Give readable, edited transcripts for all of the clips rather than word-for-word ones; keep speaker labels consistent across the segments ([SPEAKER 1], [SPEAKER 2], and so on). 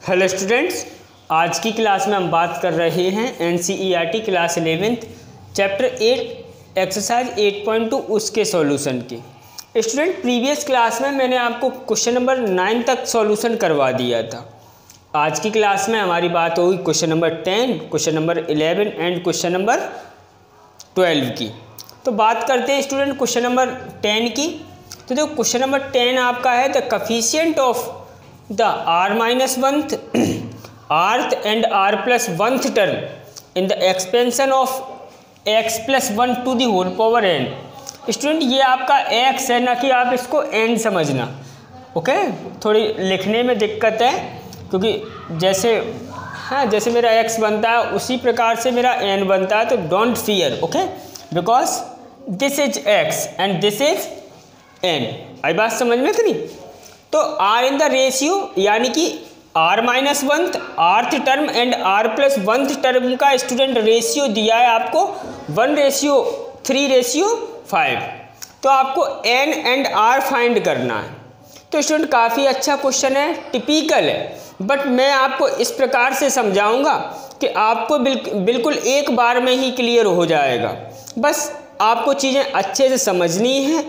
[SPEAKER 1] Hello students, आज की class में हम बात कर रहे हैं NCERT class 11th chapter 8 exercise 8.2 उसके सॉल्यूशन के। स्टूडेंट, प्रीवियस क्लास में मैंने आपको क्वेश्चन नंबर 9 तक सॉल्यूशन करवा दिया था। आज की क्लास में हमारी बात होगी question number 10, question number 11 and question number 12 की। तो बात करते हैं स्टूडेंट क्वेश्चन नंबर 10 की। तो देखो क्वेश्चन नंबर 10 आपका है the coefficient of the r-1th rth and r+1th term in the expansion of x+1 to the whole power n। Student, ये आपका x है, ना कि आप इसको n समझना। ओके, थोड़ी लिखने में दिक्कत है क्योंकि जैसे मेरा x बनता है उसी प्रकार से मेरा n बनता है। तो don't fear, okay, because this is x and this is n। आई बात समझ में कि नहीं? तो r इन द रेशियो यानी कि r-1th rth term and r+1th term का स्टूडेंट रेशियो दिया है आपको 1:3:5। तो आपको n एंड r फाइंड करना है। तो स्टूडेंट काफ़ी अच्छा क्वेश्चन है, टिपिकल है, बट मैं आपको इस प्रकार से समझाऊंगा कि आपको बिल्कुल एक बार में ही क्लियर हो जाएगा। बस आपको चीज़ें अच्छे से समझनी है,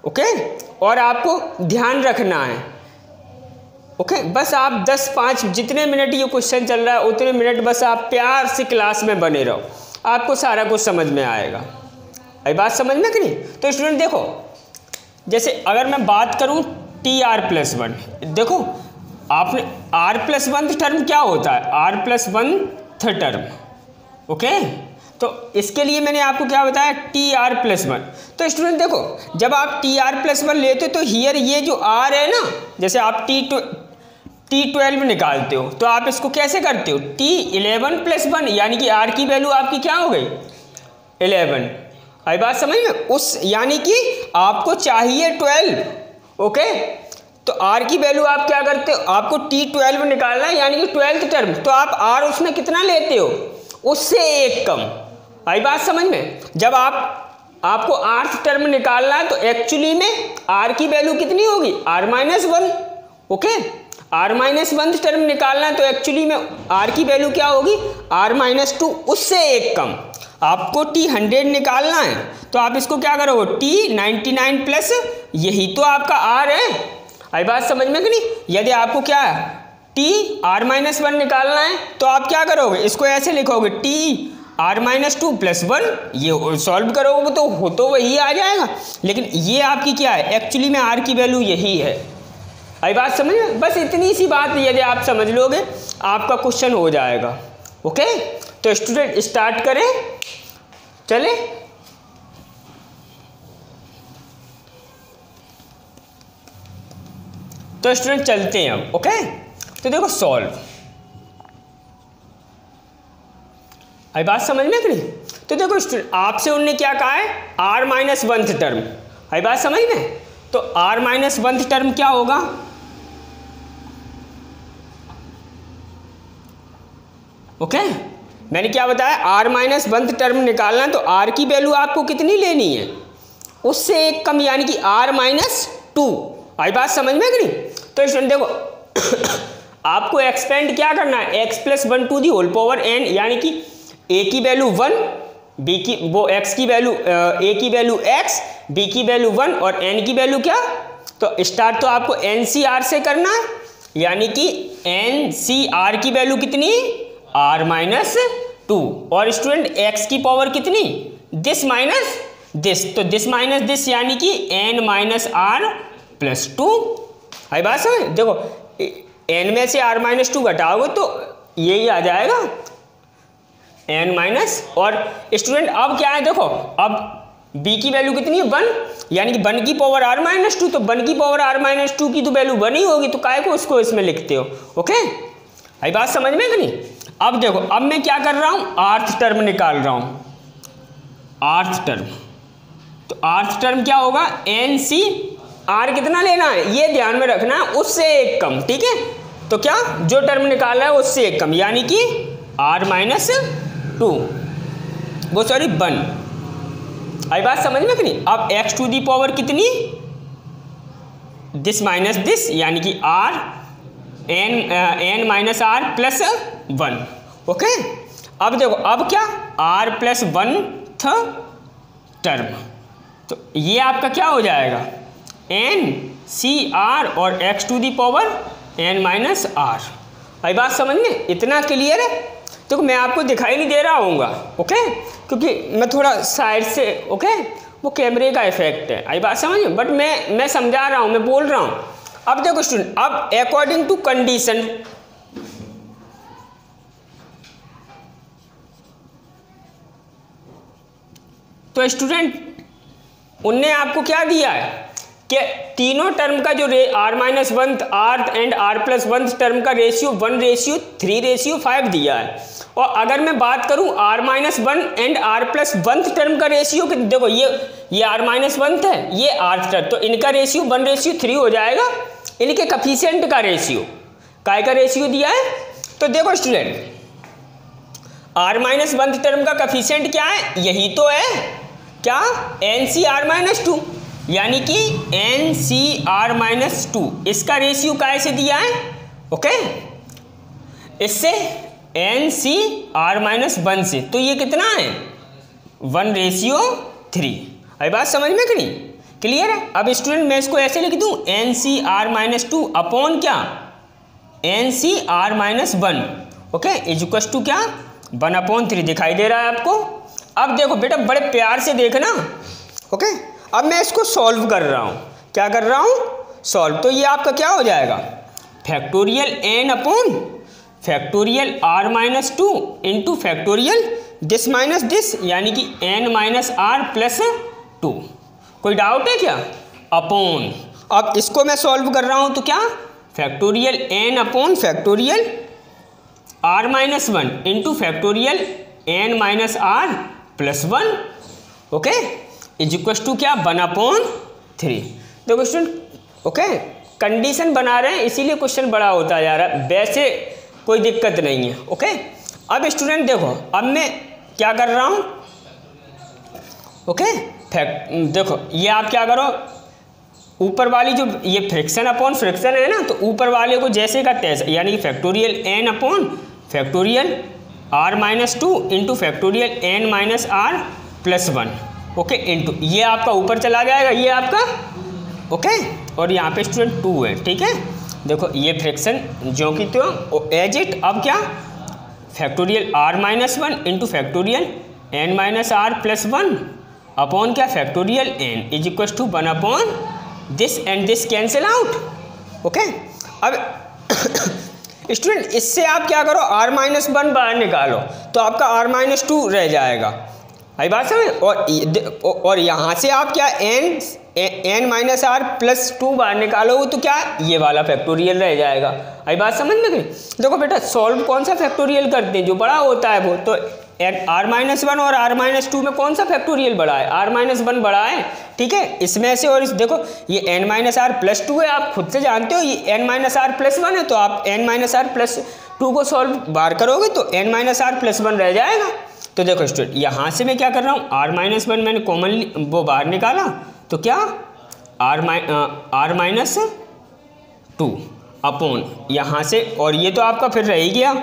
[SPEAKER 1] ओके, और आपको ध्यान रखना है। ओके, बस आप 10-5 जितने मिनट ये क्वेश्चन चल रहा है उतने मिनट बस आप प्यार से क्लास में बने रहो, आपको सारा कुछ समझ में आएगा। आई बात समझ में कि नहीं? तो स्टूडेंट देखो, जैसे अगर मैं बात करूं TR+1, देखो आपने r+1 टर्म क्या होता है? r+1th term. ओके, तो इसके लिए मैंने आपको क्या बताया? TR+1। तो स्टूडेंट देखो, जब आप TR+1 लेते हो तो हियर ये जो r है ना, जैसे आप T12 निकालते हो तो आप इसको कैसे करते हो? T11+1 यानी कि r की वैल्यू आपकी क्या हो गई? 11। आई बात समझ में? उस यानी कि आपको चाहिए 12। ओके, तो r की वैल्यू आप क्या करते हो? आपको T12 निकालना है यानी कि 12th टर्म। तो आप r उसमें कितना लेते हो? उससे एक कम। आई बात समझ में? जब आपको rth टर्म निकालना है तो एक्चुअली में r की वैल्यू कितनी होगी? r-1। ओके, r-1th टर्म निकालना है तो एक्चुअली में r की वैल्यू क्या होगी? r-2, उससे एक कम। आपको T100 निकालना है तो आप इसको क्या करोगे? T99 प्लस यही तो आपका r है। आई बात समझ में कि नहीं? यदि आपको क्या है TR-1 निकालना है तो आप क्या करोगे? इसको ऐसे लिखोगे TR-2 + 1। ये सॉल्व करोगे तो वही आ जाएगा, लेकिन ये आपकी क्या है? एक्चुअली में r की वैल्यू यही है। आई बात समझ में? बस इतनी सी बात यदि आप समझ लोगे आपका क्वेश्चन हो जाएगा। ओके, तो स्टूडेंट स्टार्ट करें, चले। तो स्टूडेंट चलते हैं अब। ओके, तो देखो सॉल्व। आई बात समझ में कि नहीं? तो देखो स्टूडेंट, आपसे उन्होंने क्या कहा है? r-1th term. आई बात समझ में? तो r-1th टर्म क्या होगा? ओके, मैंने क्या बताया? r-1th टर्म निकालना है तो r की वैल्यू आपको कितनी लेनी है? उससे एक कम, यानी कि r-2। आई बात समझ में कि नहीं? तो स्टूडेंट देखो आपको एक्सपेंड क्या करना है? x+1 to the whole power n, यानी कि a की वैल्यू 1, b की x की वैल्यू a की वैल्यू x, b की वैल्यू 1 और n की वैल्यू क्या? तो स्टार्ट तो आपको NCR से करना है, यानी कि NCR की वैल्यू कितनी? r-2। और स्टूडेंट x की पावर कितनी? दिस माइनस दिस, तो दिस माइनस दिस यानी कि n-r+2। आई बात समझ? देखो n में से r-2 घटाओगे तो यही आ जाएगा n-। और स्टूडेंट अब क्या है? देखो अब b की वैल्यू कितनी है? 1, यानी कि 1 की पावर r-2, तो 1 की पावर r-2 की तो वैल्यू 1 ही होगी, तो काय को उसको इसमें लिखते हो। ओके, आई बात समझ में कि नहीं? अब देखो, अब मैं क्या कर रहा हूं? rth टर्म निकाल रहा हूं। rth टर्म, तो rth टर्म क्या होगा? NCR कितना लेना है ये ध्यान में रखना है, उससे एक कम। ठीक है, तो क्या जो टर्म निकाला है उससे एक कम, यानी कि r-2 वो सॉरी 1। आई बात समझ में कि नहीं? अब x टू दी पावर कितनी? दिस माइनस दिस यानी कि r n minus r plus 1। Okay, अब देखो अब क्या आर प्लस 1th टर्म, तो ये आपका क्या हो जाएगा एन सी आर और x to the power n minus r. भाई बात समझ में इतना क्लियर है? तो मैं आपको दिखाई नहीं दे रहा हूँगा, ओके, क्योंकि मैं थोड़ा साइड से, ओके, वो कैमरे का इफेक्ट है। आई बात समझ में, बट मैं समझा रहा हूँ, मैं बोल रहा हूँ। अब देखो स्टूडेंट, अब अकॉर्डिंग टू कंडीशन, तो स्टूडेंट उनने आपको क्या दिया है कि तीनों टर्म का जो r minus 1 r and r plus 1 term का रेशियो 1:3:5 दिया है। और अगर मैं बात करूं r minus 1 and r plus 1 term का रेशियो, देखो ये आर माइनस 1 है, ये आर टर्म, तो इनका रेशियो 1:3 हो जाएगा। इनके कफिशिएंट का रेशियो, काय का रेशियो दिया है? तो देखो स्टूडेंट आर माइनस 1 टर्म का कफिशिएंट क्या है? यही तो है क्या, एन सी आर माइनस 2, यानी कि एन सी आर माइनस 2। इसका रेशियो काय से दिया है? ओके, इससे एन सी आर माइनस 1 से, तो ये कितना है 1:3। अभी बात समझ में करी क्लियर है? अब स्टूडेंट मैं इसको ऐसे लिख दूं एन सी आर माइनस 2 अपॉन क्या n C r minus 1, okay, equal to क्या 1/3। दिखाई दे रहा है आपको? अब देखो बेटा बड़े प्यार से देखना, ओके। अब मैं इसको सॉल्व कर रहा हूँ, क्या कर रहा हूँ? सॉल्व। तो ये आपका क्या हो जाएगा factorial n upon factorial r minus 2 into factorial this minus this, यानी कि एन माइनस आर प्लस 2। कोई डाउट है क्या? अपॉन, अब इसको मैं सॉल्व कर रहा हूँ तो क्या factorial n upon factorial r minus 1 into factorial n minus r plus 1, okay, equal to क्या 1/3। देखो स्टूडेंट, ओके, कंडीशन बना रहे हैं इसीलिए क्वेश्चन बड़ा होता जा रहा है, वैसे कोई दिक्कत नहीं है, ओके। अब स्टूडेंट देखो, अब मैं क्या कर रहा हूँ, ओके, देखो ये आप क्या करो, ऊपर वाली जो ये फ्रिक्शन अपॉन फ्रिक्शन है ना, तो ऊपर वाले को जैसे का तैसे, यानी कि factorial n upon factorial r minus 2 into factorial n minus r plus 1, okay, into ये आपका ऊपर चला जाएगा, ये आपका, ओके, और यहाँ पे स्टूडेंट 2 है, ठीक है। देखो ये फ्रिक्शन जो कि तो एज इट, अब क्या factorial r minus 1 into factorial n minus r plus 1 upon क्या factorial n is equal to 1 this and this cancel out, okay. अब स्टूडेंट इससे आप क्या करो आर माइनस 1 बाहर निकालो तो आपका आर माइनस 2 रह जाएगा, आई बात समझ। और यहाँ से आप क्या एन माइनस आर प्लस 2 बाहर निकालोगे तो क्या ये वाला फैक्टोरियल रह जाएगा, आई बात समझ में गई। देखो बेटा सॉल्व कौन सा फैक्टोरियल करते हैं, जो बड़ा होता है वो, तो आर माइनस 1 और आर माइनस 2 में कौन सा फैक्टोरियल बड़ा है? आर माइनस 1 बड़ा है, ठीक है, इसमें से। और इस देखो ये एन माइनस आर प्लस 2 है, आप खुद से जानते हो ये एन माइनस आर प्लस 1 है, तो आप एन माइनस आर प्लस 2 को सॉल्व बाहर करोगे तो एन माइनस आर प्लस 1 रह जाएगा। तो देखो स्टूडेंट यहाँ से मैं क्या कर रहा हूँ, आर माइनस 1 मैंने कॉमनली वो बाहर निकाला, तो क्या आर माइनस 2 अपॉन यहाँ से, और ये तो आपका फिर रह ही गया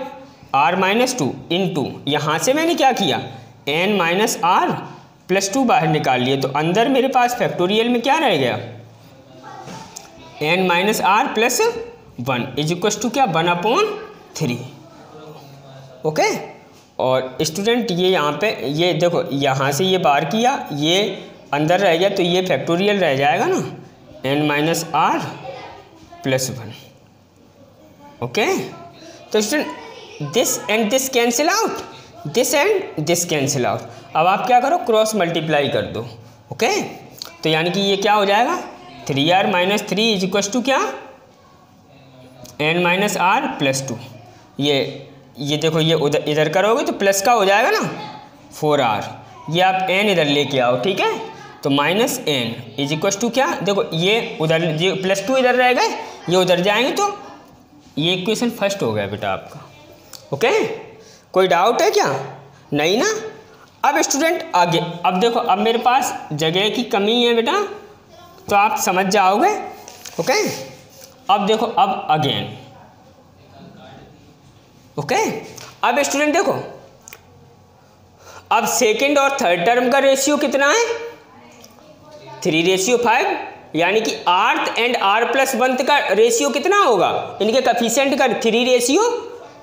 [SPEAKER 1] आर माइनस 2 इंटू यहाँ से मैंने क्या किया एन माइनस आर प्लस 2 बाहर निकाल लिए, तो अंदर मेरे पास फैक्टोरियल में क्या रह गया n minus r plus 1 is equal to क्या 1/3, ओके। और स्टूडेंट ये यहाँ पे ये देखो यहाँ से ये बाहर किया, ये अंदर रह गया, तो ये फैक्टोरियल रह जाएगा ना n minus r plus 1, okay. तो student this and this cancel out, this and this cancel out. अब आप क्या करो क्रॉस मल्टीप्लाई कर दो, ओके। तो यानी कि ये क्या हो जाएगा 3r minus 3 is equal to क्या एन माइनस आर प्लस 2। ये देखो ये उधर इधर करोगे तो प्लस का हो जाएगा ना 4r, ये आप n इधर लेके आओ, ठीक है। तो minus n is equal to क्या, देखो ये उधर ये प्लस 2 इधर रह गए, ये उधर जाएंगे, तो ये इक्वेशन फर्स्ट हो गया बेटा आपका, ओके। कोई डाउट है क्या? नहीं ना। अब स्टूडेंट आगे, अब देखो अब मेरे पास जगह की कमी है बेटा, तो आप समझ जाओगे, ओके। अब देखो अब अगेन ओके। अब स्टूडेंट देखो, अब सेकंड और थर्ड टर्म का रेशियो कितना है? 3:5, यानी कि आर्थ एंड r+1 का रेशियो कितना होगा? इनके कफिशिएंट का 3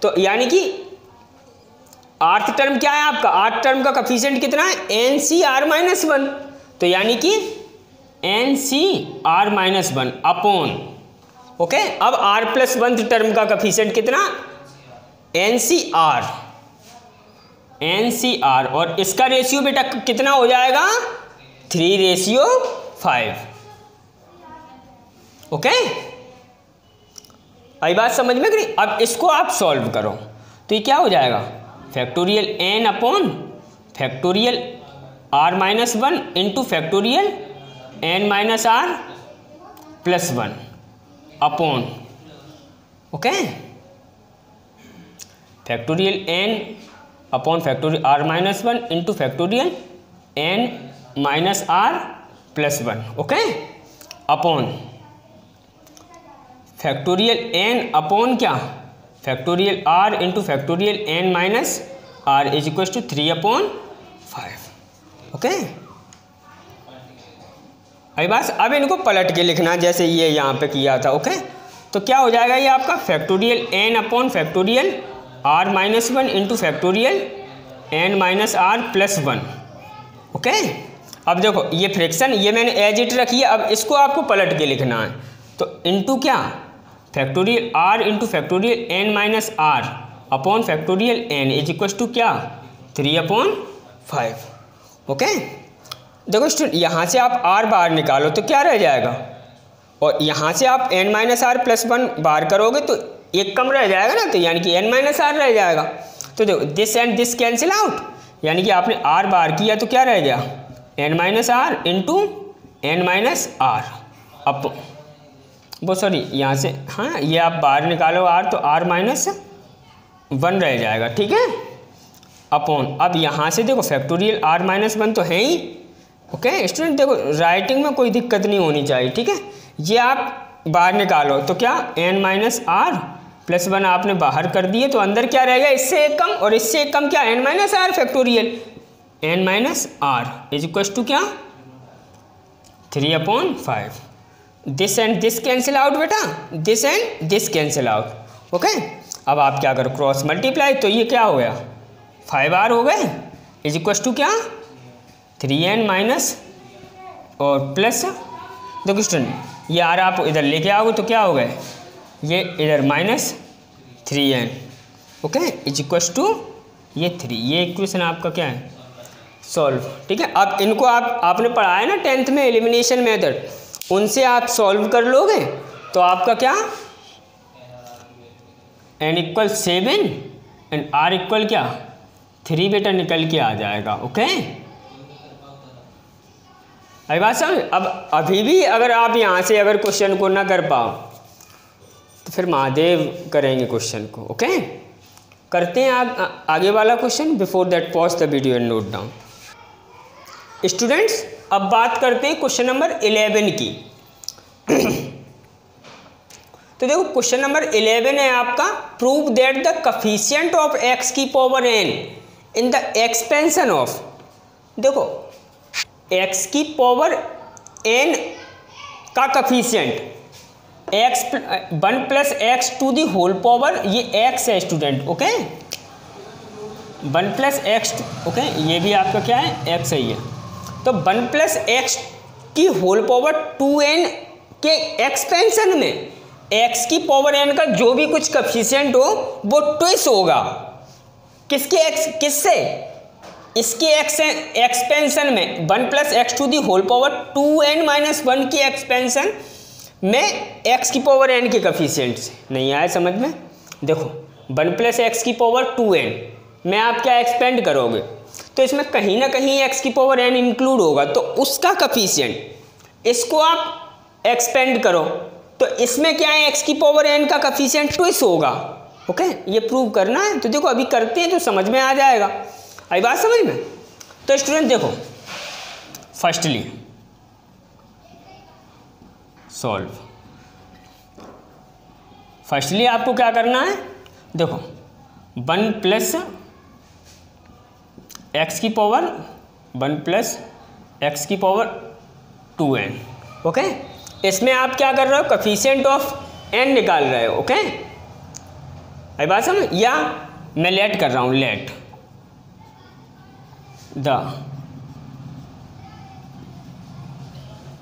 [SPEAKER 1] तो यानी कि आर्थ टर्म क्या है आपका? आर्थ टर्म का कफिशिएंट कितना है? NCr-1, तो यानी कि NCr-1 अपॉन, ओके। अब r+1 टर्म का कफिशिएंट कितना? NCr, और इसका रेशियो बेटा कितना हो जाएगा? 3:5, ओके। आई बात समझ में गई? अब इसको आप सॉल्व करो तो ये क्या हो जाएगा? Factorial n upon factorial r-1 into factorial n-r+1 upon, okay, factorial n upon factorial r-1 into factorial n-r+1, okay, upon factorial n upon क्या? Factorial r into factorial n-r is equal to 3/5, okay. अभी बस अब इनको पलट के लिखना जैसे ये यहाँ पे किया था, ओके। तो क्या हो जाएगा ये आपका? Factorial n upon factorial r-1 into factorial n-r+1, okay. अब देखो ये फ्रैक्शन ये मैंने एज इट रखी है, अब इसको आपको पलट के लिखना है। तो इंटू क्या? Factorial r into factorial n-r upon factorial n is equal to क्या? 3/5, ओके। देखो स्टूडेंट, यहाँ से आप r बाहर निकालो तो क्या रह जाएगा, और यहाँ से आप n-r+1 बाहर करोगे तो एक कम रह जाएगा ना, तो यानी कि n-r रह जाएगा। तो देखो this and this cancel out, यानी कि आपने r बाहर किया तो क्या रह गया? n-r इंटू n-r अप वो सॉरी यहाँ से, हाँ ये आप बाहर निकालो r तो r-1 रह जाएगा, ठीक है, अपॉन। अब यहाँ से देखो फैक्टोरियल r-1 तो है ही, ओके स्टूडेंट। देखो राइटिंग में कोई दिक्कत नहीं होनी चाहिए, ठीक है। ये आप बाहर निकालो तो क्या? n-r+1 आपने बाहर कर दिए तो अंदर क्या रहेगा? इससे एक कम, और इससे एक कम क्या? n-r factorial n-r is equal to क्या? 3/5। This and this cancel out बेटा, this and this cancel out, okay. अब आप क्या करो? क्रॉस मल्टीप्लाई, तो ये क्या हो गया? 5r हो गए इज इक्वल टू क्या? 3n माइनस और प्लस, देखो स्टूडेंट ये r आप इधर लेके आओगे तो क्या हो गए? ये इधर -3n, okay, is equal to ये 3। ये इक्वेशन आपका क्या है? सॉल्व, ठीक है। अब इनको आपने पढ़ा है ना 10th में एलिमिनेशन मेथड, उनसे आप सॉल्व कर लोगे तो आपका क्या? n = 7 एंड r = क्या? 3 बेटा निकल के आ जाएगा, ओके। अभी बात समझ? अब अभी भी अगर आप यहाँ से अगर क्वेश्चन को ना कर पाओ तो फिर महादेव करेंगे क्वेश्चन को, ओके। करते हैं आगे वाला question. Before that pause the video and note down. Students अब बात करते हैं क्वेश्चन नंबर 11 की। तो देखो क्वेश्चन नंबर 11 है आपका, prove that the coefficient of x की power n in the expansion of, देखो x की पावर n का coefficient x 1 + x to the whole power, ये x है स्टूडेंट, ओके। 1 + x, ओके, ये भी आपका क्या है? x है ये। तो 1 + x की होल पावर 2n के एक्सपेंशन में x की पावर n का जो भी कुछ कफिशिएंट हो वो ट्विस होगा किसके? x किससे? इसके एक्सपेंशन में 1 + x to the whole power 2n - 1 की एक्सपेंशन में x की पावर n के कफिशिएंट से। नहीं आया समझ में? देखो 1 + x की पावर 2n में आप क्या एक्सपेंड करोगे तो इसमें कहीं ना कहीं x की पावर n इंक्लूड होगा, तो उसका कफिशिएंट इसको आप एक्सपेंड करो तो इसमें क्या है? x की पावर n का कफिशिएंट ट्विस होगा, ओके। ये प्रूव करना है, तो देखो अभी करते हैं तो समझ में आ जाएगा। आई बात समझ में? तो स्टूडेंट देखो फर्स्टली सॉल्व, फर्स्टली आपको क्या करना है? देखो 1 प्लस एक्स की पावर 1 प्लस एक्स की पावर 2n। ओके, इसमें आप क्या कर रहे हो, कोफिशिएंट ऑफ n निकाल रहे हो। ओके, आई बात समझ, या मैं लेट कर रहा हूँ, let the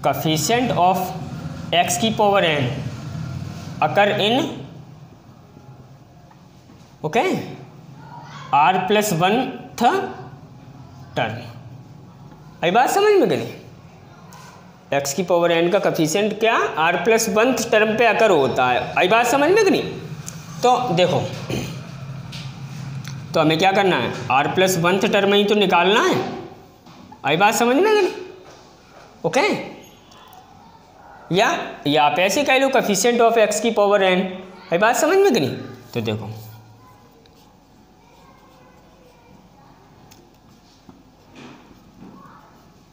[SPEAKER 1] coefficient of x की power n occur in okay r+1th term. आई बात समझ में गई, x की पावर n का कोफिशिएंट क्या r+1th टर्म पे अकर होता है। आई बात समझ में गई। तो देखो, तो हमें क्या करना है, r+1th टर्म ही तो निकालना है। आई बात समझ में गई। ओके, या आप ऐसे कह लो कोफिशिएंट ऑफ x की पावर n। आई बात समझ में गई। तो देखो,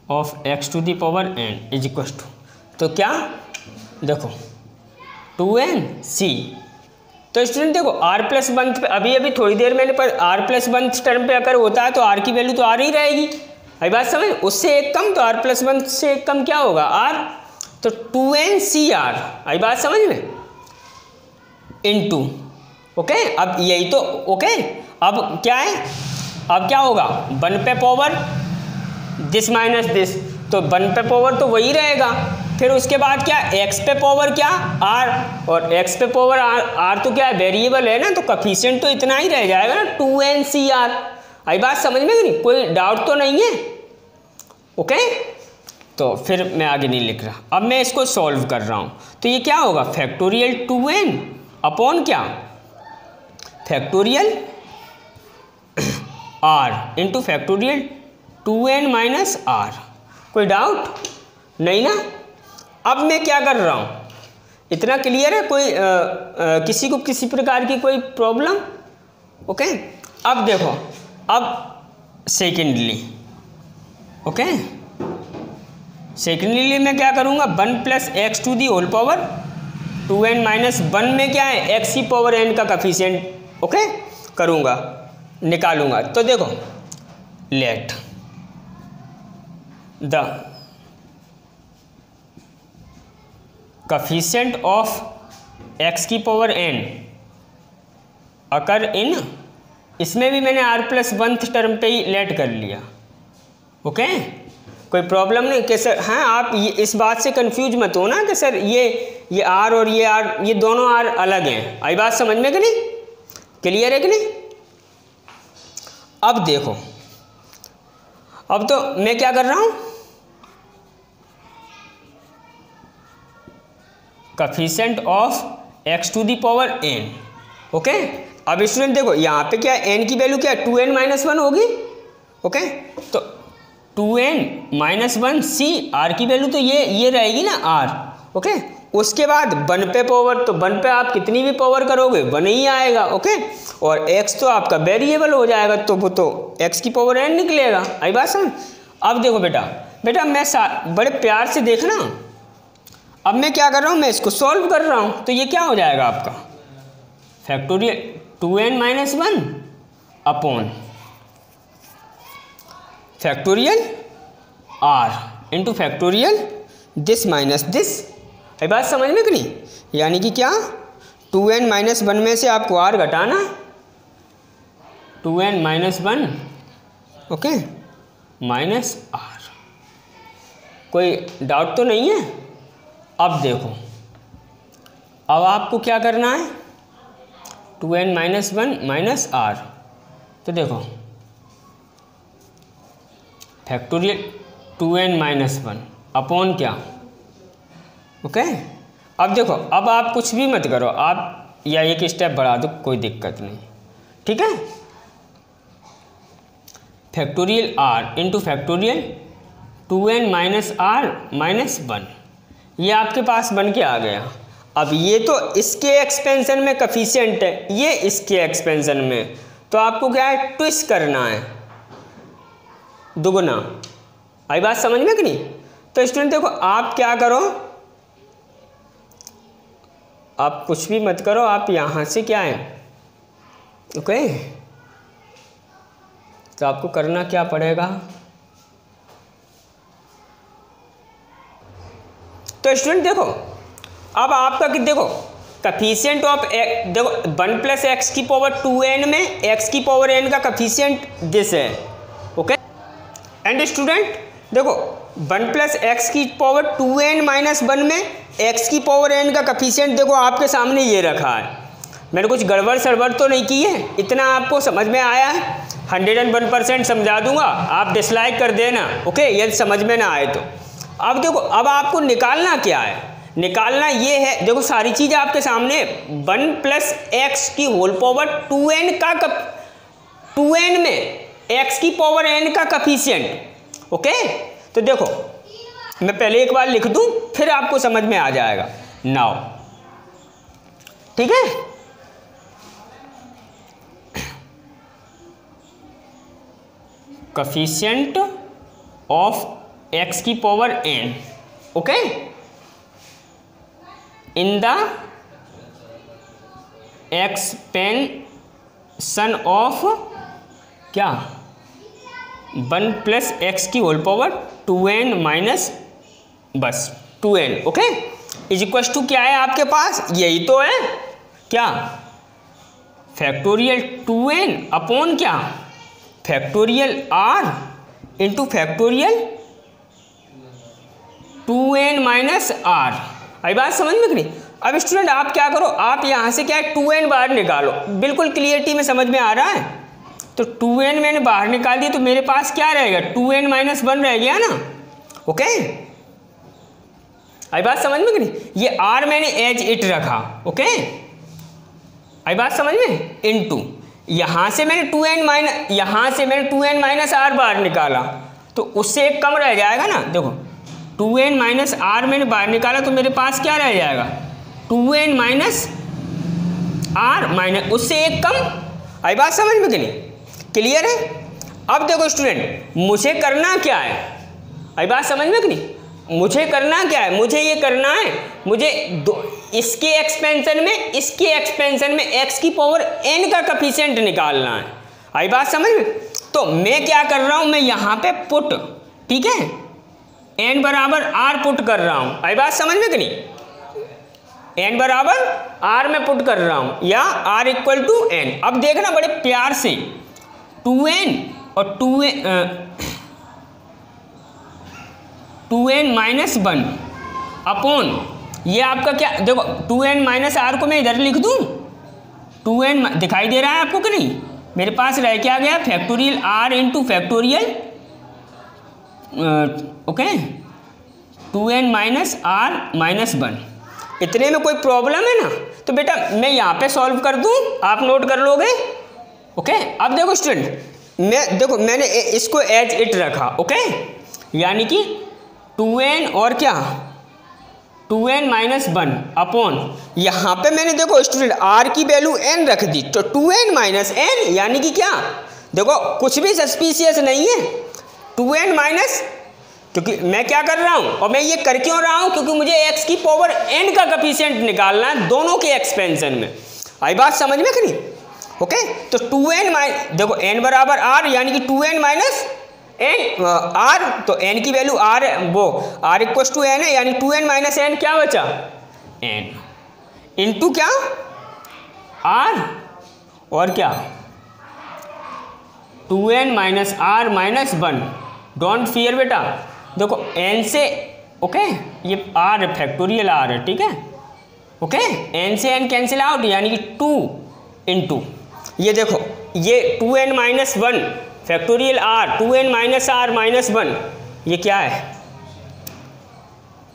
[SPEAKER 1] of x to the power n is equal to, तो क्या देखो 2nc। तो स्टूडेंट देखो r+1 पे अभी थोड़ी देर मैंने पर r+1 टर्म पे अगर होता है तो r की वैल्यू तो r ही रहेगी। भाई बात समझ, उससे एक कम, तो r+1 से एक कम क्या होगा, r, तो 2ncr। आई बात समझ में, इनटू ओके। अब यही तो ओके, अब क्या है, अब क्या होगा 1 पे पावर दिस माइनस दिस, तो 1 पे पावर तो वही रहेगा। फिर उसके बाद क्या, x पे पावर क्या r, और x पे पावर r तो क्या है, वेरिएबल है ना, तो कोफिशिएंट तो इतना ही रह जाएगा ना 2ncr। आई बात समझ में नहीं, कोई डाउट तो नहीं है। ओके, तो फिर मैं आगे नहीं लिख रहा, अब मैं इसको सॉल्व कर रहा हूँ। तो ये क्या होगा, फैक्टोरियल 2n अपॉन क्या, factorial r into factorial 2n minus r। कोई डाउट नहीं ना। अब मैं क्या कर रहा हूँ, इतना क्लियर है, कोई किसी को किसी प्रकार की कोई प्रॉब्लम। ओके, अब देखो, अब सेकेंडली ओके, सेकेंडली मैं क्या करूँगा, 1 plus x to the whole power 2n minus 1 में क्या है, x की पावर n का कोफिशिएंट ओके करूँगा, निकालूंगा। तो देखो, let the coefficient of x की पावर n अकर इन, इसमें भी मैंने r+1th टर्म पे ही लेट कर लिया। ओके, कोई प्रॉब्लम नहीं कि सर, हाँ आप ये इस बात से कंफ्यूज मत हो ना कि सर ये r और ये r, ये दोनों r अलग हैं। आई बात समझ में कि नहीं, क्लियर है कि नहीं। अब देखो, अब तो मैं क्या कर रहा हूँ, coefficient of x to the power n। Okay, अब स्टूडेंट देखो, यहाँ पे क्या है, n की वैल्यू क्या है, 2n माइनस 1 होगी। ओके, तो 2n माइनस 1 c, r की वैल्यू तो ये रहेगी ना r। ओके, उसके बाद 1 पे पावर, तो 1 पे आप कितनी भी पावर करोगे 1 ही आएगा। ओके, और x तो आपका वेरिएबल हो जाएगा, तो वो तो x की पावर n निकलेगा। आई बात समझ। अब देखो बेटा मैं बड़े प्यार से देखना, अब मैं क्या कर रहा हूँ, मैं इसको सॉल्व कर रहा हूँ। तो ये क्या हो जाएगा आपका, factorial 2n minus 1 upon factorial r into factorial this minus this. ये बात समझ में कि नहीं, यानी कि क्या 2n माइनस 1 में से आपको r घटाना, 2n minus 1 okay minus r। कोई डाउट तो नहीं है। अब देखो, अब आपको क्या करना है, 2n माइनस 1 माइनस r। तो देखो, फैक्टोरियल 2n माइनस 1 अपॉन क्या, ओके। अब देखो, अब आप कुछ भी मत करो, आप या एक स्टेप बढ़ा दो, कोई दिक्कत नहीं, ठीक है। Factorial r into factorial 2n minus r minus 1, ये आपके पास बन के आ गया। अब ये तो इसके एक्सपेंशन में कोफिशिएंट है, ये इसके एक्सपेंशन में, तो आपको क्या है, ट्विस्ट करना है, दुगुना। आई बात समझ में कि नहीं। तो स्टूडेंट देखो, आप क्या करो, आप कुछ भी मत करो, आप यहाँ से क्या है, ओके, तो आपको करना क्या पड़ेगा, तो स्टूडेंट देखो अब आपका कि देखो कफिशिएंट ऑफ देखो 1 प्लस एक्स की पावर 2n में x की पावर n का कफिशिएंट दिस है। ओके, एंड स्टूडेंट देखो 1 प्लस एक्स की पावर 2n माइनस 1 में x की पावर n का कफिशिएंट देखो आपके सामने ये रखा है। मैंने कुछ गड़बड़ सड़बड़ तो नहीं की है, इतना आपको समझ में आया है। 101% समझा दूंगा, आप डिसलाइक कर देना। ओके, यदि समझ में ना आए तो। अब देखो अब आपको निकालना क्या है, निकालना ये है, देखो सारी चीज़ आपके सामने 1 प्लस एक्स की होल पावर 2n का 2n में x की पावर n का कफिशिएंट। ओके, तो देखो मैं पहले एक बार लिख दूं फिर आपको समझ में आ जाएगा। नाउ ठीक है, कफिशिएंट ऑफ x की power n, okay, in the expansion of क्या 1 प्लस एक्स की होल पावर 2n माइनस बस 2n। Okay, is equal to क्या है आपके पास, यही तो है क्या, फैक्टोरियल 2n अपॉन क्या factorial r into factorial 2n minus r। आई बात समझ में कि नहीं। अब स्टूडेंट आप क्या करो, आप यहाँ से क्या है 2n बाहर निकालो, बिल्कुल क्लियरिटी में समझ में आ रहा है। तो 2n मैंने बाहर निकाल दिया तो मेरे पास क्या रहेगा 2n माइनस 1 रह गया ना। ओके, आई बात समझ में कि नहीं। ये r मैंने एज इट रखा। ओके, आई बात समझ में, इनटू यहाँ से मैंने 2n माइनस r बाहर निकाला तो उससे एक कम रह जाएगा ना। देखो 2n माइनस r मैंने बाहर निकाला तो मेरे पास क्या रह जाएगा 2n माइनस r माइनस उससे एक कम। आई बात समझ में कि नहीं, क्लियर है। अब देखो स्टूडेंट मुझे करना क्या है, आई बात समझ में कि नहीं, मुझे करना क्या है, मुझे ये करना है, मुझे इसके एक्सपेंशन में x की पावर n का कफिशिएंट निकालना है। आई बात समझ में। तो मैं क्या कर रहा हूं, मैं यहाँ पे पुट, ठीक है, n बराबर r पुट कर रहा हूं। आई बात समझ में कि नहीं, n बराबर r में पुट कर रहा हूं या r इक्वल टू n। अब देखना बड़े प्यार से 2n और 2n माइनस 1 अपॉन ये आपका क्या, देखो 2n माइनस r को मैं इधर लिख दूं, 2n दिखाई दे रहा है आपको कि नहीं, मेरे पास रह क्या गया factorial r into factorial okay 2n minus r minus 1। इतने में कोई प्रॉब्लम है ना, तो बेटा मैं यहाँ पे सॉल्व कर दूं, आप नोट कर लोगे। ओके, अब देखो स्टूडेंट मैंने इसको एज इट रखा। ओके, यानी कि 2n और क्या 2n माइनस 1 अपॉन यहाँ पे मैंने देखो स्टूडेंट r की वैल्यू n रख दी, तो 2n माइनस n यानी कि क्या, देखो कुछ भी सस्पिशियस नहीं है 2n माइनस, क्योंकि मैं क्या कर रहा हूँ और मैं ये कर क्यों रहा हूँ, क्योंकि मुझे x की पावर n का कफिशिएंट निकालना है दोनों के एक्सपेंशन में। आई बात समझ में कि नहीं। ओके, तो 2n देखो n बराबर r यानी कि 2n माइनस n r, तो n की वैल्यू r वो r इक्वल टू n है, यानी 2n माइनस n क्या बचा n इंटू क्या r और क्या 2n minus r minus 1। Don't fear बेटा, देखो n से ओके ये r फैक्टोरियल r है, ठीक है। ओके, n से n कैंसिल आउट यानी कि 2 इंटू ये देखो ये 2n minus 1 factorial r 2n minus r minus 1, ये क्या है,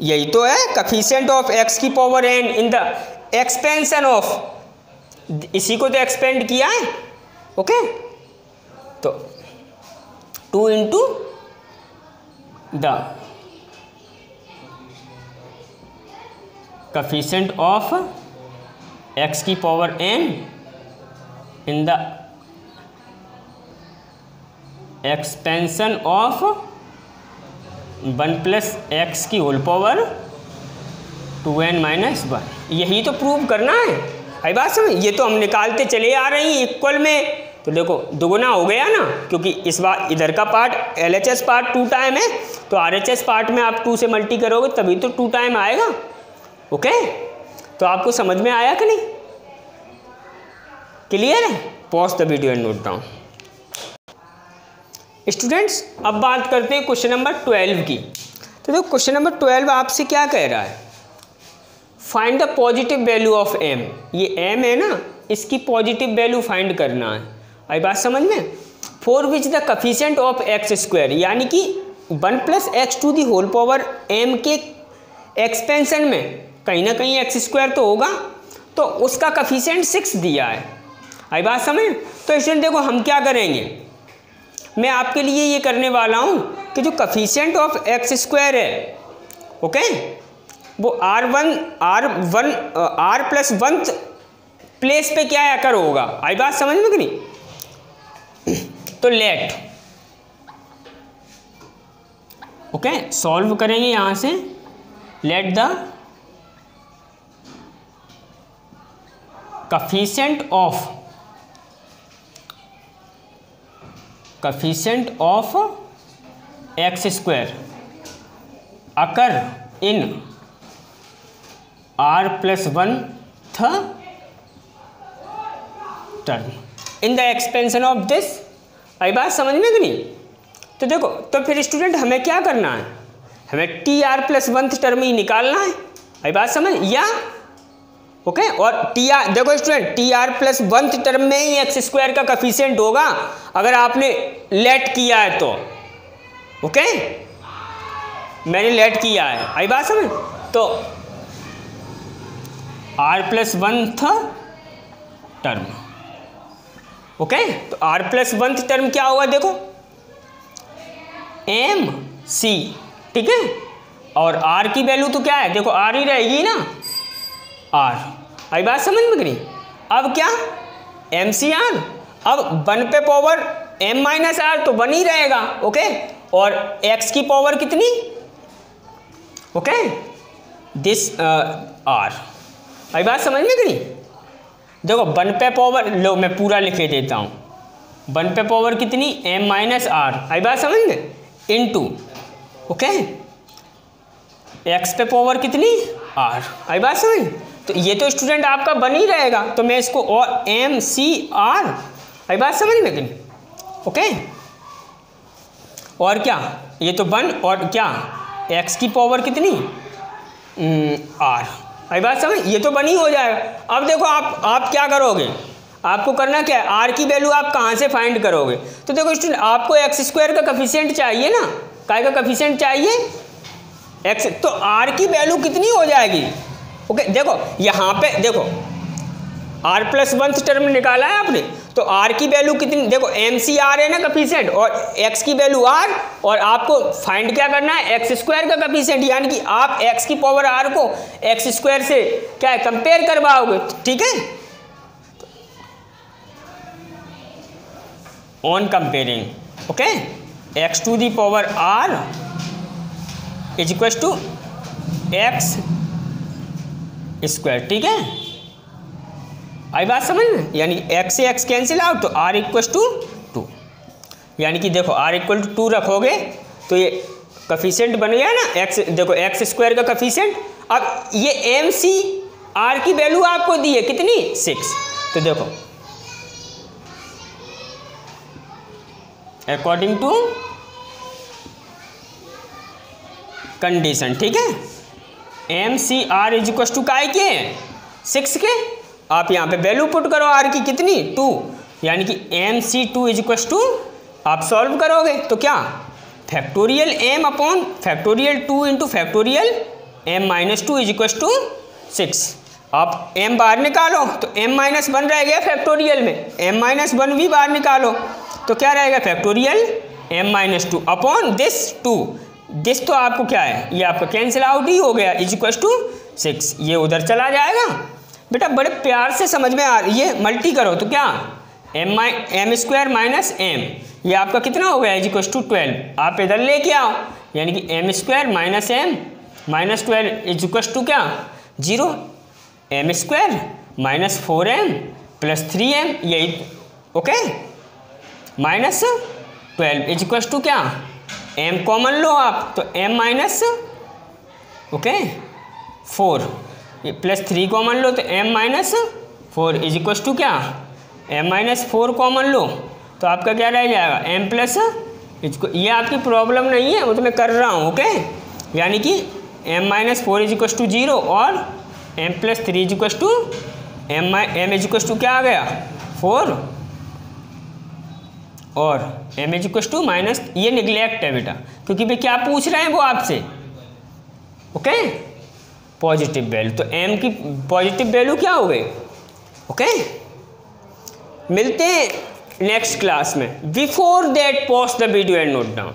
[SPEAKER 1] यही तो है कफिशिएंट ऑफ x की power n in the expansion of, इसी को तो एक्सपेंड किया है। ओके, तो 2 into the coefficient of x की power n in the expansion of 1 plus x की होल पावर 2n माइनस 1, यही तो प्रूव करना है। आई बात समझ। ये तो हम निकालते चले आ रहे हैं इक्वल में, तो देखो दुगुना हो गया ना, क्योंकि इस बार इधर का पार्ट LHS पार्ट 2 टाइम है, तो RHS पार्ट में आप 2 से मल्टी करोगे तभी तो 2 टाइम आएगा। ओके, तो आपको समझ में आया कि नहीं? क्लियर है? Pause the video and note down. Students, अब बात करते हैं क्वेश्चन नंबर 12 की। तो देखो क्वेश्चन नंबर 12 आपसे क्या कह रहा है, find the positive value of m। ये m है ना, इसकी पॉजिटिव वैल्यू फाइंड करना है। आई बात समझ में? For which the coefficient of x square, यानी कि 1 + x⁴ m के एक्सपेंशन में कहीं ना कहीं एक्स स्क्वायर तो होगा, तो उसका कफिशिएंट 6 दिया है। आई बात समझ? तो स्टूडेंट देखो हम क्या करेंगे, मैं आपके लिए ये करने वाला हूँ कि जो कफिशिएंट ऑफ एक्स स्क्वायर है, ओके, वो r + 1 प्लेस पे क्या आकर होगा। आई बात समझ में कि नहीं? तो लेट, ओके, सॉल्व करेंगे यहां से। Let the coefficient of x square occur in r + 1 term in the expansion of this. आई बात समझ में कि नहीं? तो देखो, तो फिर स्टूडेंट हमें क्या करना है, हमें TR + 1 टर्म ही निकालना है। आई बात समझ? या ओके, और TR देखो स्टूडेंट, TR + 1 टर्म में ही एक्स स्क्वायर का कफिशिएंट होगा अगर आपने लेट किया है तो। ओके, मैंने लेट किया है। आई बात समझ? तो r + 1 टर्म, ओके, तो r + 1 टर्म क्या होगा, देखो MC, ठीक है, और r की वैल्यू तो क्या है, देखो r ही रहेगी ना, r। आई बात समझ में कि नहीं? अब क्या MCR, अब 1 पे पावर m - r तो 1 ही रहेगा, ओके, और x की पावर कितनी, ओके, दिस r। आई बात समझ में कि नहीं? देखो 1 पे पावर, लो मैं पूरा लिखे देता हूँ, 1 पे पावर कितनी, m - r। आई बात समझ में? इनटू, ओके, x पे पावर कितनी, r। आई बात समझ? तो ये तो स्टूडेंट आपका 1 ही रहेगा, तो मैं इसको और MCR। आई बात समझ में कि नहीं? ओके, और क्या, ये तो 1 और क्या, x की पावर कितनी, r। आई बात समझ? ये तो 1 ही हो जाएगा। अब देखो आप क्या करोगे, आपको करना क्या है, r की वैल्यू आप कहाँ से फाइंड करोगे। तो देखो स्टूडेंट, आपको एक्स स्क्वायर का कफिशिएंट चाहिए ना, काय का कफिशिएंट चाहिए, x, तो r की वैल्यू कितनी हो जाएगी। ओके, देखो यहाँ पे देखो r + 1 टर्म निकाला है आपने, तो r की वैल्यू कितनी, देखो MCR है ना कफिशिएंट, और x की वैल्यू r, और आपको फाइंड क्या करना है, एक्स स्क्वायर का कफिशिएंट, यानी कि आप x की पावर r को एक्स स्क्वायर से क्या है, कंपेयर करवाओगे, ठीक है। On comparing, okay, x⁴ r = x square, ठीक है। आई बात समझ में? यानी x से x कैंसिल आउट, तो r = 2, यानी कि देखो r = 2 रखोगे तो ये कफिशिएंट बन गया ना, x, देखो एक्स स्क्वायर का कफिशिएंट। अब ये MCR की वैल्यू आपको दी है कितनी, 6, तो देखो अकॉर्डिंग टू कंडीशन, ठीक है, MCR = काय के 6 के, आप यहाँ पे वैल्यू पुट करो r की कितनी, 2, यानी कि MC2 = आप सॉल्व करोगे तो क्या, factorial m upon factorial 2 × factorial m - 2 = 6। आप m बाहर निकालो तो m - 1 रह गया फैक्टोरियल में, m - 1 भी बाहर निकालो तो क्या रहेगा, factorial m - 2 upon this 2, this तो आपको क्या है, ये आपका कैंसिल आउट ही हो गया, = 6, ये उधर चला जाएगा। बेटा बड़े प्यार से समझ में आ रही है, मल्टी करो तो क्या, m² - m, ये आपका कितना हो गया, = 12। आप इधर लेके आओ, यानी कि m² - m - 12 = क्या, 0, m² -4m + 3m, यही ओके, -12 इज इक्वल टू क्या, m कॉमन लो आप तो m माइनस ओके 4, +3 कॉमन लो तो m-4 इज इक्वल टू क्या, m-4 कॉमन लो तो आपका क्या रह जाएगा, m प्लस, ये आपकी प्रॉब्लम नहीं है, वो तो मैं कर रहा हूँ ओके। यानी कि m-4 इज इक्वल टू 0 और m + 3 is equal to m is equal to क्या आ गया 4 और m is equal to minus, ये निगलेक्ट है बेटा, क्योंकि भाई क्या पूछ रहे हैं वो आपसे ओके, पॉजिटिव वैल्यू, तो m की पॉजिटिव वैल्यू क्या हो गई ओके। मिलते हैं नेक्स्ट क्लास में। Before that pause the video and note down.